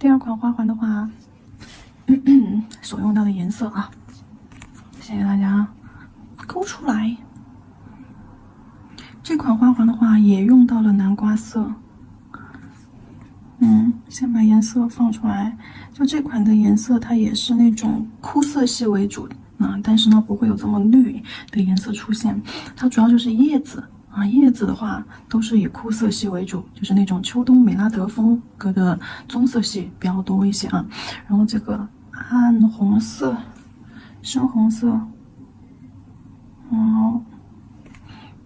第二款花环的话，所用到的颜色啊，先给大家勾出来。这款花环的话也用到了南瓜色。先把颜色放出来。就这款的颜色，它也是那种枯色系为主啊，但是呢不会有这么绿的颜色出现。它主要就是叶子啊，叶子的话都是以枯色系为主，就是那种秋冬美拉德风格的棕色系比较多一些啊。然后这个暗红色、深红色，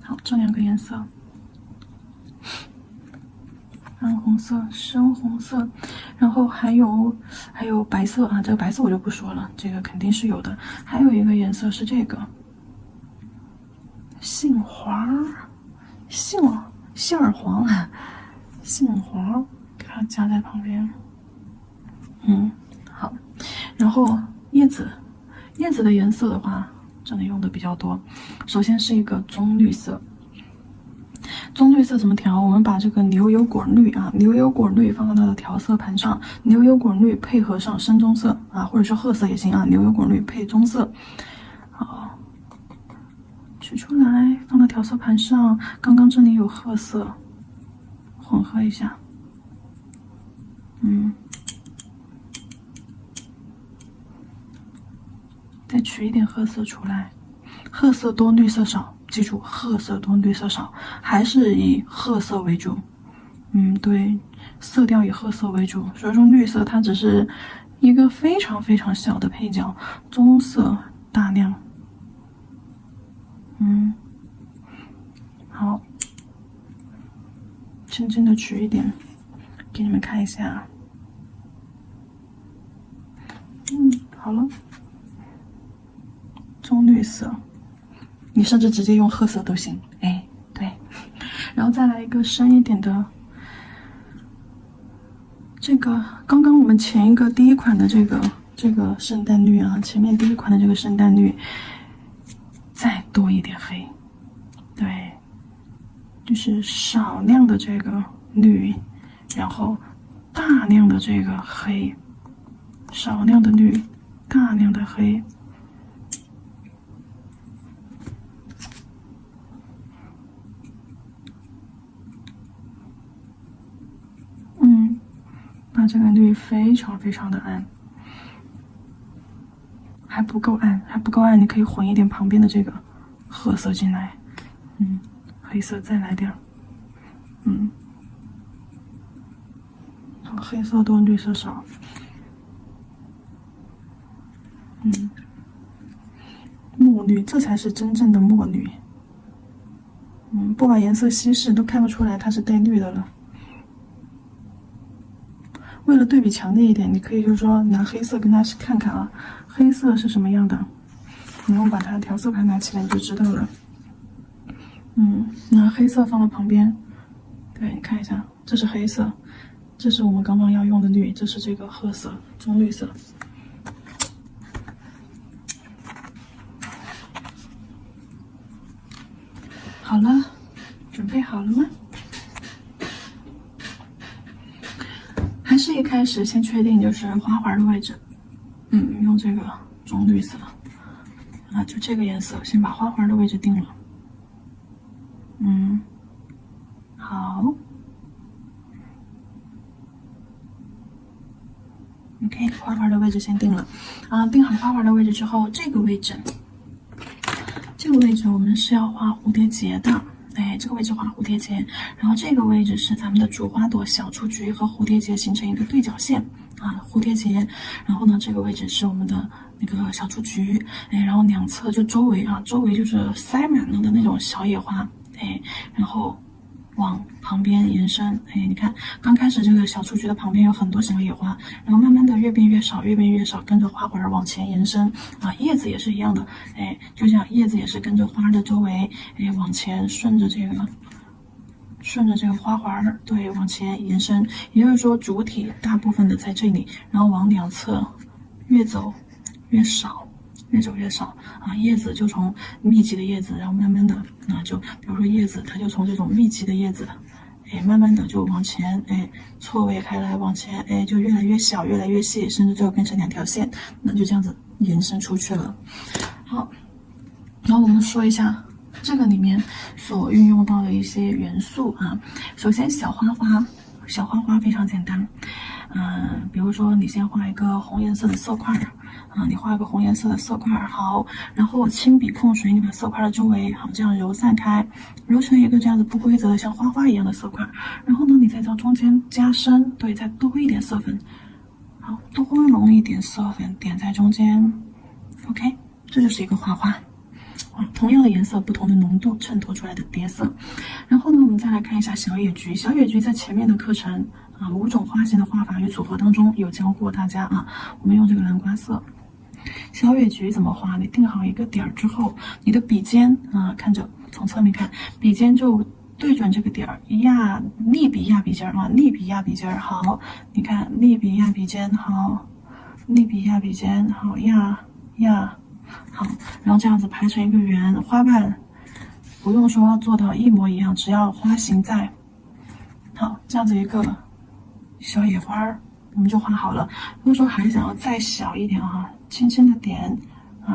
好，这两个颜色。暗红色、深红色，然后还有白色啊，这个白色我就不说了，这个肯定是有的。还有一个颜色是这个杏黄，杏儿黄，杏黄，给它加在旁边。好，然后叶子的颜色的话，真的用的比较多。首先是一个棕绿色。棕绿色怎么调？我们把这个牛油果绿啊，牛油果绿放到它的调色盘上，牛油果绿配合上深棕色啊，或者是褐色也行啊，牛油果绿配棕色。好，取出来放到调色盘上，刚刚这里有褐色，混合一下。再取一点褐色出来，褐色多绿色少。记住，褐色多绿色少，还是以褐色为主。对，色调以褐色为主。所以说绿色它只是一个非常非常小的配角，棕色大量。好，轻轻的取一点，给你们看一下。好了，棕绿色。你甚至直接用褐色都行，对，然后再来一个深一点的，这个刚刚我们前一个第一款的这个圣诞绿啊，前面第一款的这个圣诞绿，再多一点黑，对，就是少量的这个绿，然后大量的这个黑，少量的绿，大量的黑。把这个绿非常非常的暗，还不够暗，你可以混一点旁边的这个褐色进来，黑色再来点，黑色多绿色少，墨绿，这才是真正的墨绿，不把颜色稀释都看不出来它是带绿的了。为了对比强烈一点，你可以就是说拿黑色跟它看看啊，黑色是什么样的，然后把它调色盘拿起来你就知道了。拿黑色放到旁边，对，你看一下，这是黑色，这是我们刚刚要用的绿，这是这个褐色，棕绿色。好了，准备好了吗？还是一开始先确定就是花环的位置，用这个棕绿色啊，就这个颜色，先把花环的位置定了。好 ，OK， 花环的位置先定了啊。定好花环的位置之后，这个位置我们是要画蝴蝶结的。这个位置画蝴蝶结，然后这个位置是咱们的主花朵小雏菊和蝴蝶结形成一个对角线啊，蝴蝶结，然后呢，这个位置是我们的那个小雏菊，然后两侧就周围就是塞满了的那种小野花，然后往旁边延伸，你看刚开始这个小雏菊的旁边有很多小野花，然后慢慢的越变越少，跟着花环往前延伸啊，叶子也是一样的，就这样叶子也是跟着花的周围，往前顺着这个花环，对，往前延伸，也就是说主体大部分的在这里，然后往两侧越走越少啊，叶子就从密集的叶子，然后慢慢的就比如说叶子，它就从这种密集的叶子，哎，慢慢的就往前，哎，错位开来，往前，哎，就越来越小，越来越细，甚至最后变成2条线，那就这样子延伸出去了。好，然后我们说一下这个里面所运用到的一些元素啊。首先，小花花非常简单，比如说你先画一个红颜色的色块啊，你画一个红颜色的色块，好，然后轻笔控水，你把色块的周围好这样揉散开，揉成一个这样子不规则的像花花一样的色块，然后呢，你再从中间加深，对，再多一点色粉，好，多弄一点色粉点在中间 ，OK， 这就是一个花花。同样的颜色，不同的浓度衬托出来的叠色。然后呢，我们再来看一下小野菊。小野菊在前面的课程5种花型的画法与组合当中有教过大家啊。我们用这个蓝瓜色。小野菊怎么画？你定好一个点之后，你的笔尖看着从侧面看，笔尖就对准这个点儿，逆笔压笔尖啊，逆笔压笔尖。好，你看逆笔压笔尖，好，逆笔压笔尖，好压。好，然后这样子排成一个圆，花瓣不用说做到一模一样，只要花型在。好，这样子一个小野花我们就画好了。如果说还想要再小一点轻轻的点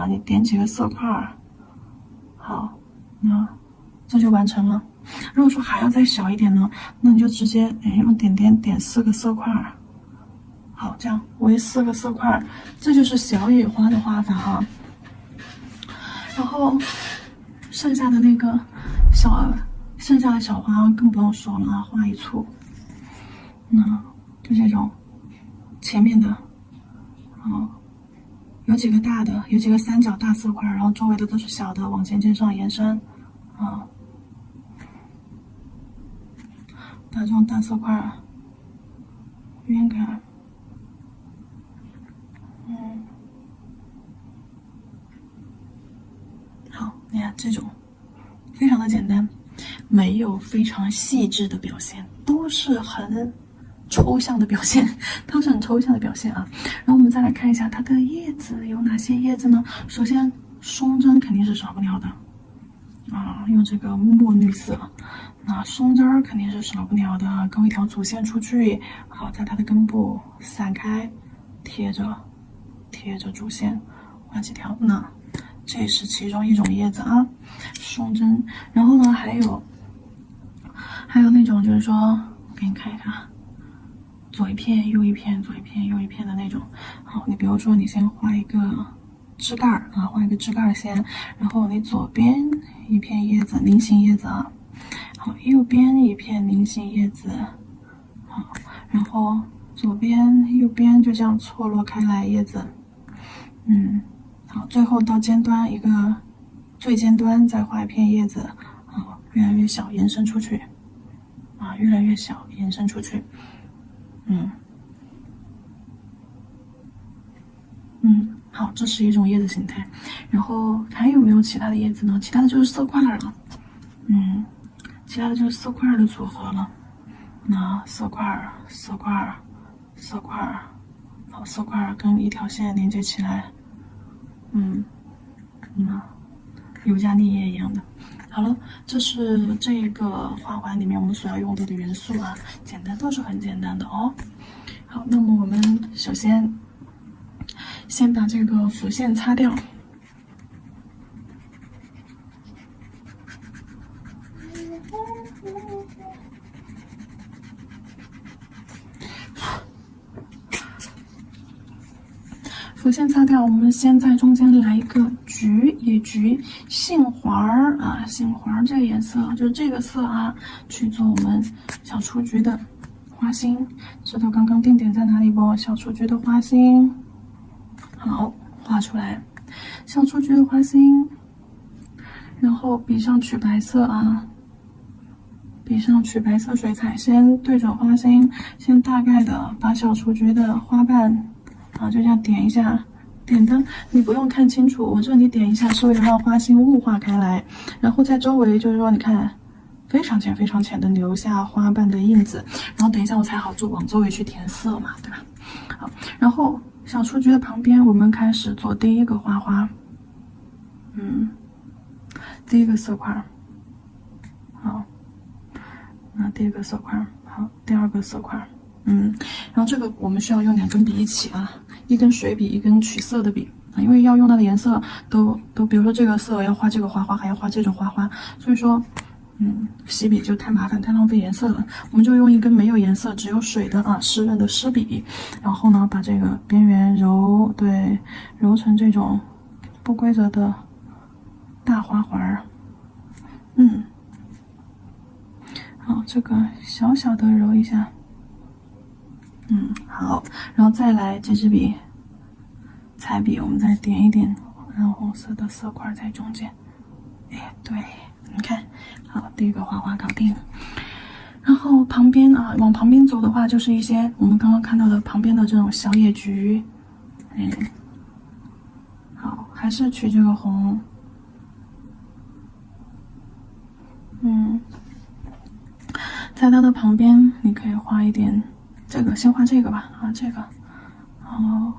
你点几个色块，好，那这就完成了。如果说还要再小一点呢，那你就直接用点4个色块。好，这样围4个色块，这就是小野花的画法然后剩下的那个剩下的小花更不用说了画一簇，那就这种前面的，有几个大的，有几个三角大色块，然后周围的都是小的，往尖尖上延伸把这种大色块晕开。好，你看这种非常的简单，没有非常细致的表现，都是很抽象的表现，然后我们再来看一下它的叶子有哪些叶子呢？首先，松针肯定是少不了的用这个墨绿色。那松针儿肯定是少不了的，勾一条主线出去，好，在它的根部散开，贴着主线，画几条。那这是其中一种叶子松针。然后呢，还有那种就是说，给你看一看，左一片右一片，左一片右一片的那种。好，你比如说你先画一个枝干画一个枝干先，然后你左边一片叶子，菱形叶子好，右边一片菱形叶子，好，然后左边右边就这样错落开来叶子，好，最后到尖端一个最尖端再画一片叶子，好，越来越小延伸出去，越来越小延伸出去，好，这是一种叶子形态。然后还有没有其他的叶子呢？其他的就是色块了，其他的就是色块的组合了。那色块，好，色块跟一条线连接起来，尤加利叶一样的。好了，这是这个花环里面我们所要用到的元素简单都是很简单的好，那么我们首先先把这个浮线擦掉。浮线擦掉，我们先在中间来一个野菊杏黄杏黄这个颜色就是这个色去做我们小雏菊的花心。知道刚刚定点在哪里不？小雏菊的花心，好，画出来。小雏菊的花心，然后笔上取白色笔上取白色水彩，先对准花心，先大概的把小雏菊的花瓣就这样点一下，点的你不用看清楚，我这里点一下是为了让花心雾化开来，然后在周围就是说你看非常浅的留下花瓣的印子，然后等一下我才好往周围去填色嘛，对吧？好，然后小雏菊的旁边我们开始做第一个花花，第一个色块，好，那第一个色块，好，第二个色块，然后这个我们需要用2根笔一起啊，一根水笔，一根取色的笔啊，因为要用到的颜色都，比如说这个色要画这个花花，还要画这种花花，所以说，洗笔就太麻烦，太浪费颜色了。我们就用一根没有颜色，只有水的湿润的湿笔，然后呢，把这个边缘揉成这种不规则的大花环儿。好，这个小小的揉一下。好，然后再来这支笔，彩笔，我们再点一点暗红色的色块在中间。哎，对，你看，好，第一个花花搞定。然后旁边往旁边走的话，就是一些我们刚刚看到的旁边的这种小野菊。好，还是取这个红。在它的旁边，你可以画一点这个，先画这个吧，这个，然后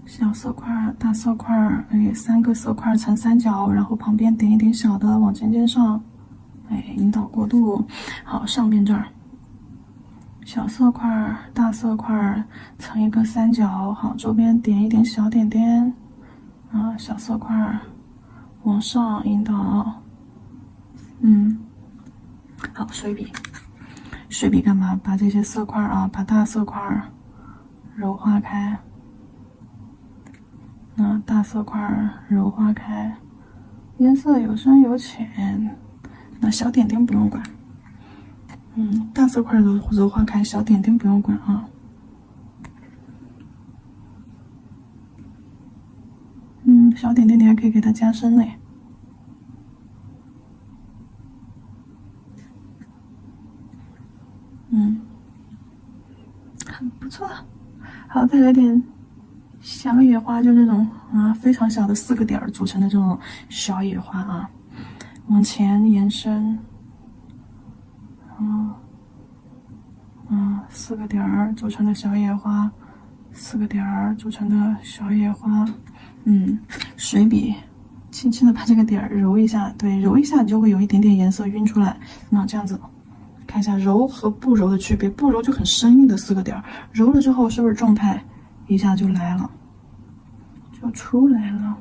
小色块、大色块，3个色块成三角，然后旁边点一点小的往尖尖上，引导过渡。好，上边这儿，小色块、大色块成一个三角，好，周边点一点小点点，小色块往上引导，好，水笔。水笔干嘛？把这些色块把大色块柔化开，大色块柔化开，颜色有深有浅，那小点点不用管。大色块柔化开，小点点不用管啊。小点点你还可以给它加深嘞。很不错。好，再来点小野花，就这种非常小的4个点组成的这种小野花往前延伸，4个点组成的小野花，4个点组成的小野花，水笔轻轻的把这个点揉一下，对，揉一下就会有一点点颜色晕出来，那这样子。看一下揉和不揉的区别，不揉就很生硬的4个点，揉了之后是不是状态一下就来了，就出来了？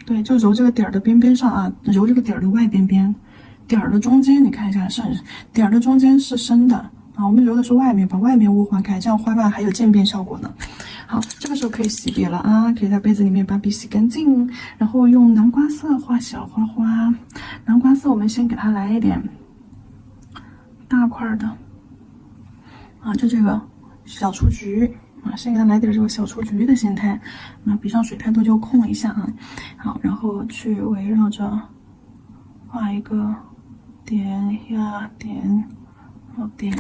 对，就揉这个点的边边上揉这个点的外边边，点的中间你看一下是点的中间是深的我们揉的是外面，把外面雾化开，这样花瓣还有渐变效果呢。好，这个时候可以洗笔了可以在杯子里面把笔洗干净，然后用南瓜色画小花花。南瓜色我们先给它来一点大块的就这个小雏菊先给它来点这个小雏菊的形态。那笔上水太多就控一下好，然后去围绕着画一个点呀点，好点，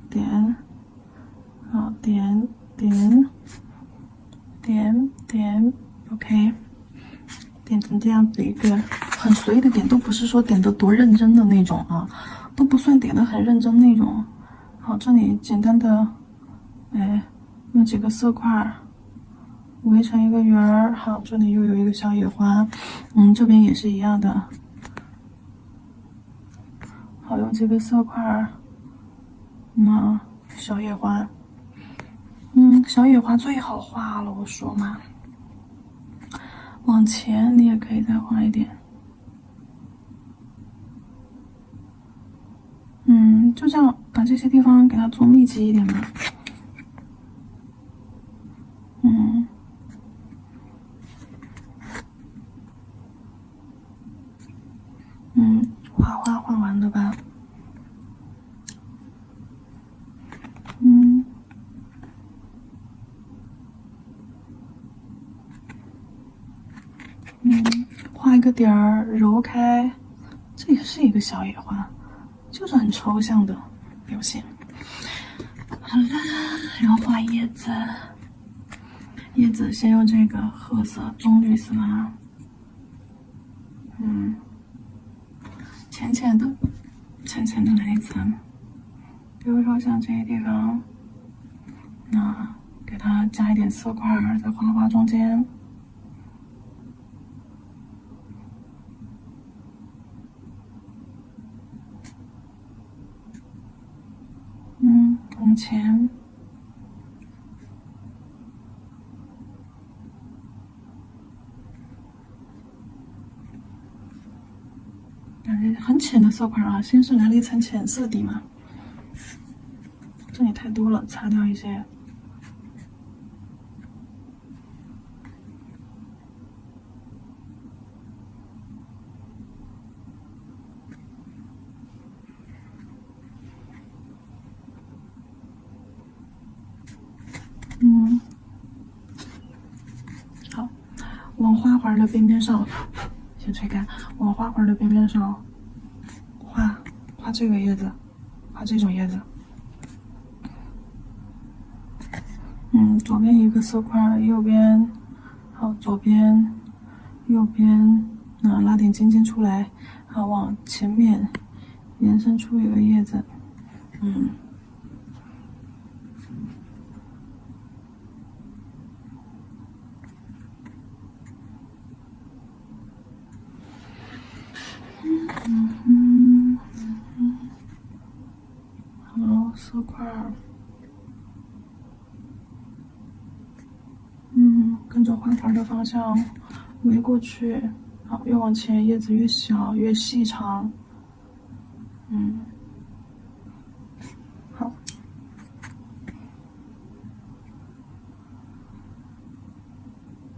点，好点点 ，OK。点成这样子一个很随意的点，都不是说点的多认真的那种都不算点的很认真那种。好，这里简单的，用几个色块围成一个圆儿。好，这里又有一个小野花，这边也是一样的。好，用几个色块，小野花，小野花最好画了，我说嘛。往前你也可以再画一点，就这样把这些地方给它做密集一点吧，画画画完了吧，画一个点儿，揉开，这也是一个小野花，就是很抽象的表现。好啦，然后画叶子，叶子先用这个褐色、棕绿色浅浅的来一层，比如说像这些地方，给它加一点色块在花花中间。前，感觉很浅的色块啊。先是来了一层浅色底嘛，这里太多了，擦掉一些。好，往花环的边边上先吹干，往花环的边边上画这个叶子，画这种叶子。左边一个色块，右边，好，左边，右边，拉点尖尖出来，好，往前面延伸出一个叶子，好，色块。跟着花环的方向围过去，好，越往前叶子越小，越细长。好，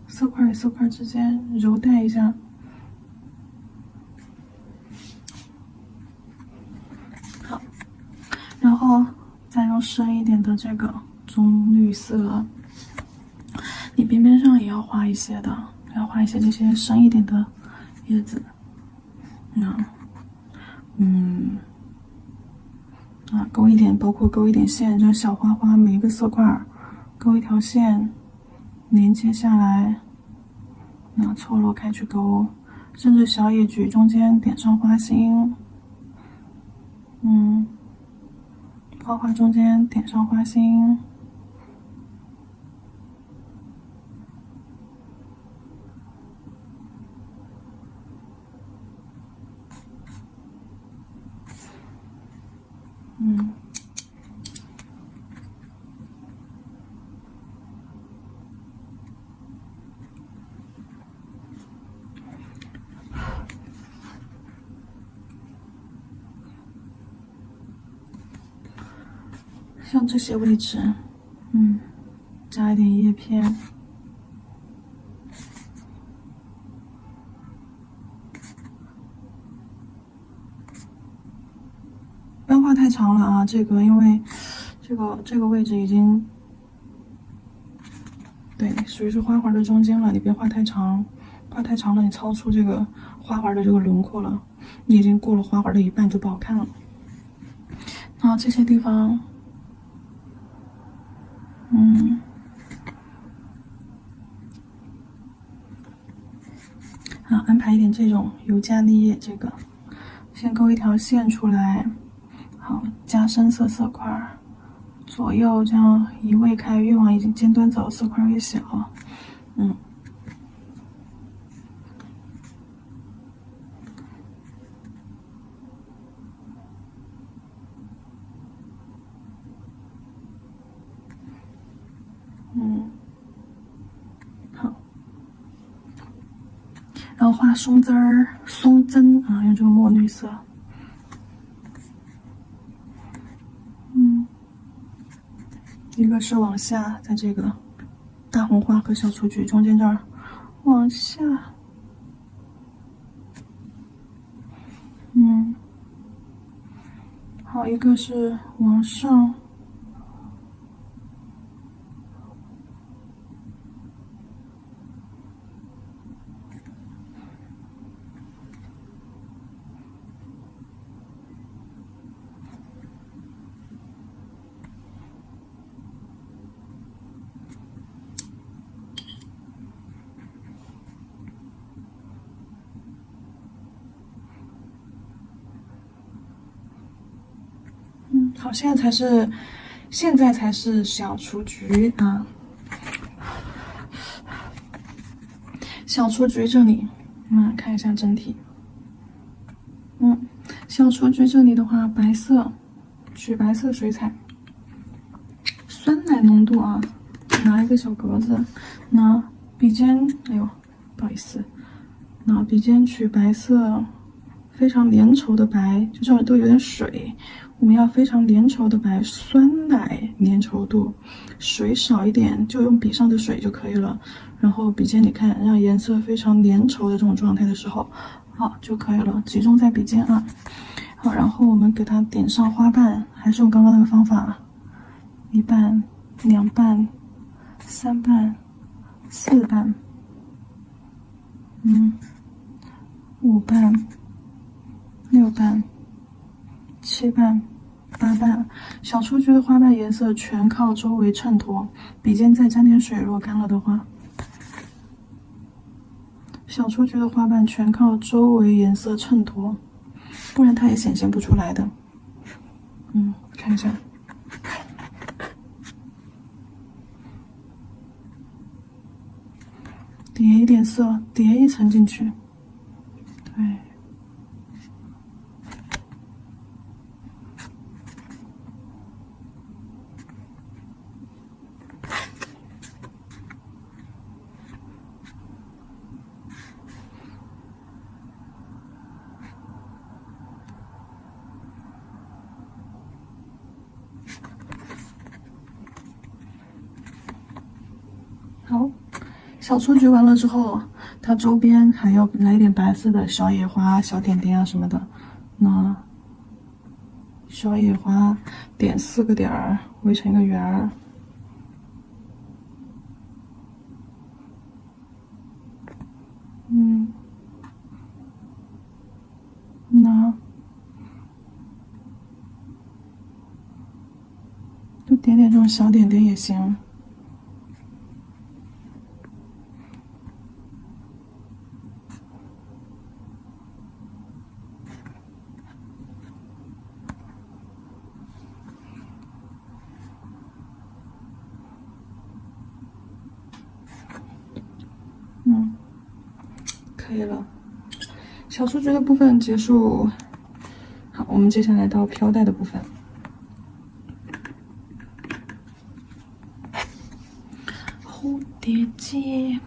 色块与色块之间揉带一下。好，然后再用深一点的这个棕绿色。你边边上也要画一些的，要画一些这些深一点的叶子。勾一点，包括勾一点线，这小花花每一个色块勾一条线，连接下来，错落开去勾，甚至小野菊中间点上花心，花花中间点上花心。像这些位置，加一点叶片，不要画太长了啊！这个因为这个位置已经对属于是花环的中间了，你别画太长，画太长了你超出这个花环的这个轮廓了，你已经过了花环的一半就不好看了。然后这些地方。好，安排一点这种尤加利叶，这个先勾一条线出来，好，加深色色块，左右这样移位开，越往尖端走，色块越小。好，然后画松针儿、松针啊，用这个墨绿色。一个是往下，在这个大红花和小雏菊中间这儿往下，好，一个是往上。好，现在才是小雏菊啊。小雏菊这里，看一下整体。小雏菊这里的话，白色，取白色水彩。酸奶浓度啊，拿一个小格子，拿笔尖，哎呦，不好意思，拿笔尖取白色，非常粘稠的白，就这儿都有点水，我们要非常粘稠的白，酸奶粘稠度，水少一点，就用笔上的水就可以了。然后笔尖你看，让颜色非常粘稠的这种状态的时候，好就可以了，集中在笔尖啊。好，然后我们给它点上花瓣，还是用刚刚那个方法，1瓣、2瓣、3瓣、4瓣，5瓣、6瓣、7瓣、8瓣。小雏菊的花瓣颜色全靠周围衬托，笔尖再沾点水，若干了的话，小雏菊的花瓣全靠周围颜色衬托，不然它也显现不出来的。看一下。叠一点色，叠一层进去。对。好，小雏菊完了之后，它周边还要来一点白色的小野花、小点点啊什么的。那小野花点4个点儿，围成一个圆儿。那就点点这种小点点也行。可以了，小雏菊的部分结束。好，我们接下来到飘带的部分。蝴蝶结，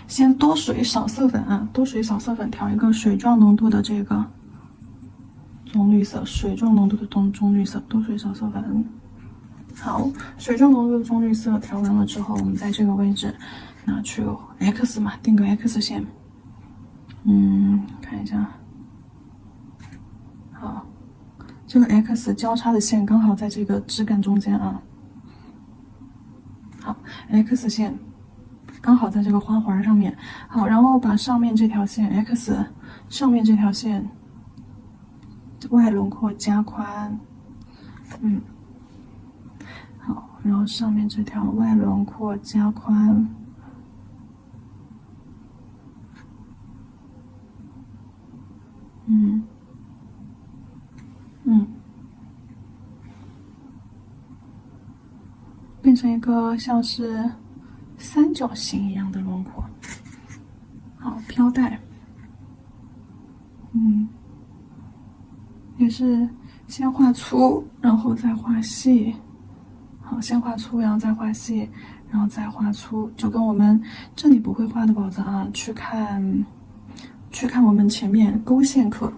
先多水少色粉啊，多水少色粉调一个水状浓度的这个棕绿色，水状浓度的棕绿色，多水少色粉。好，水状浓度的棕绿色调完了之后，我们在这个位置拿去 X 嘛，定个 X 线。看一下，好，这个 X 交叉的线刚好在这个枝干中间啊。好 ，X 线刚好在这个花环上面。好，然后把上面这条线 X 上面这条线外轮廓加宽，好，然后上面这条外轮廓加宽。变成一个像是三角形一样的轮廓。好，飘带，也是先画粗，然后再画细。好，先画粗，然后再画细，然后再画粗，就跟我们这里不会画的宝藏啊，去看我们前面勾线课、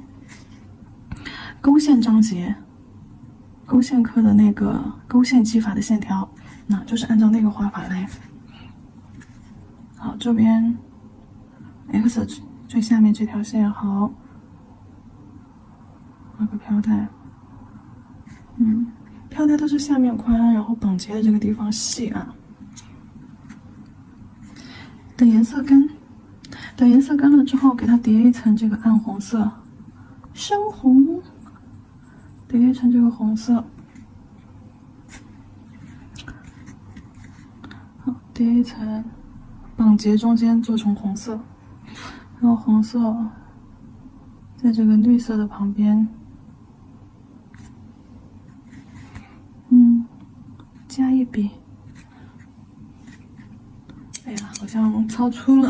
勾线章节、勾线课的那个勾线技法的线条。那就是按照那个画法来。好，这边 X 最下面这条线，好，画个飘带。飘带都是下面宽，然后绑结的这个地方细啊。等颜色干了之后，给它叠一层这个暗红色，深红，叠一层这个红色。叠一层，绑结中间做成红色，然后红色在这个绿色的旁边，加一笔。哎呀，好像超出了，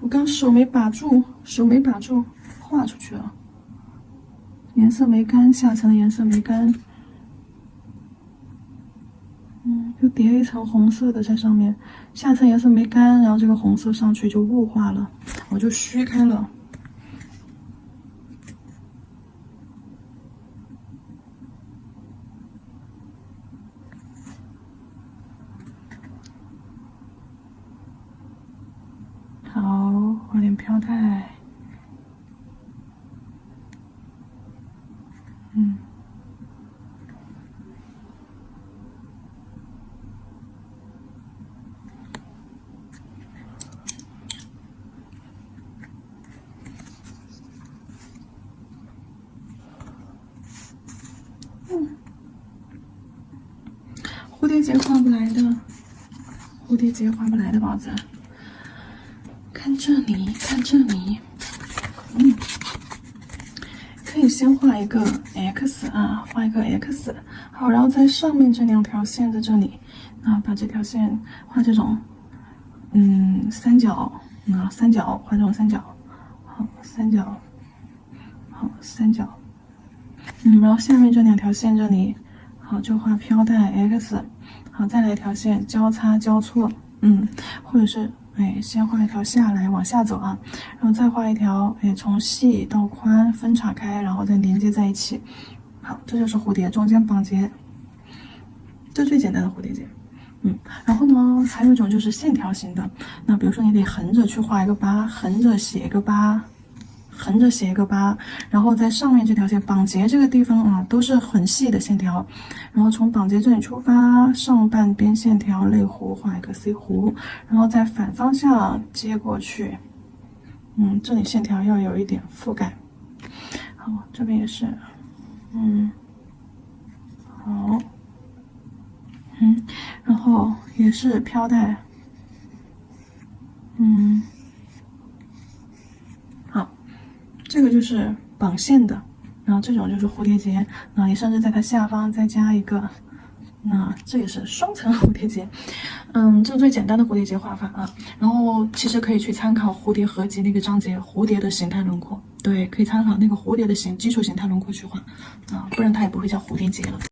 我刚手没把住，画出去了。颜色没干，下层的颜色没干，就叠一层红色的在上面，下层颜色没干，然后这个红色上去就雾化了，我就虚开了。好，画点飘带。蝴蝶结画不来的，蝴蝶结画不来的宝子，看这里，看这里，可以先画一个 X 啊，画一个 X， 好，然后在上面这2条线在这里啊，把这条线画这种三角啊，三角画这种三角，好，三角，好，三角，然后下面这2条线这里，好，就画飘带 X， 好，再来一条线交叉交错，或者是先画一条下来往下走啊，然后再画一条从细到宽分叉开，然后再连接在一起。好，这就是蝴蝶中间绑结，这最简单的蝴蝶结。然后呢，还有一种就是线条型的，那比如说你得横着去画一个疤，横着写一个疤，横着写一个疤，然后在上面这条线绑结这个地方啊，都是很细的线条，然后从绑结这里出发，上半边线条类弧画一个 C 弧，然后再反方向接过去，这里线条要有一点覆盖。好，这边也是，好，然后也是飘带，好，这个就是绑线的，然后这种就是蝴蝶结，你甚至在它下方再加一个，那这也是双层蝴蝶结，这是最简单的蝴蝶结画法啊。然后其实可以去参考蝴蝶合集那个章节，蝴蝶的形态轮廓，对，可以参考那个蝴蝶的基础形态轮廓去画啊，不然它也不会叫蝴蝶结了。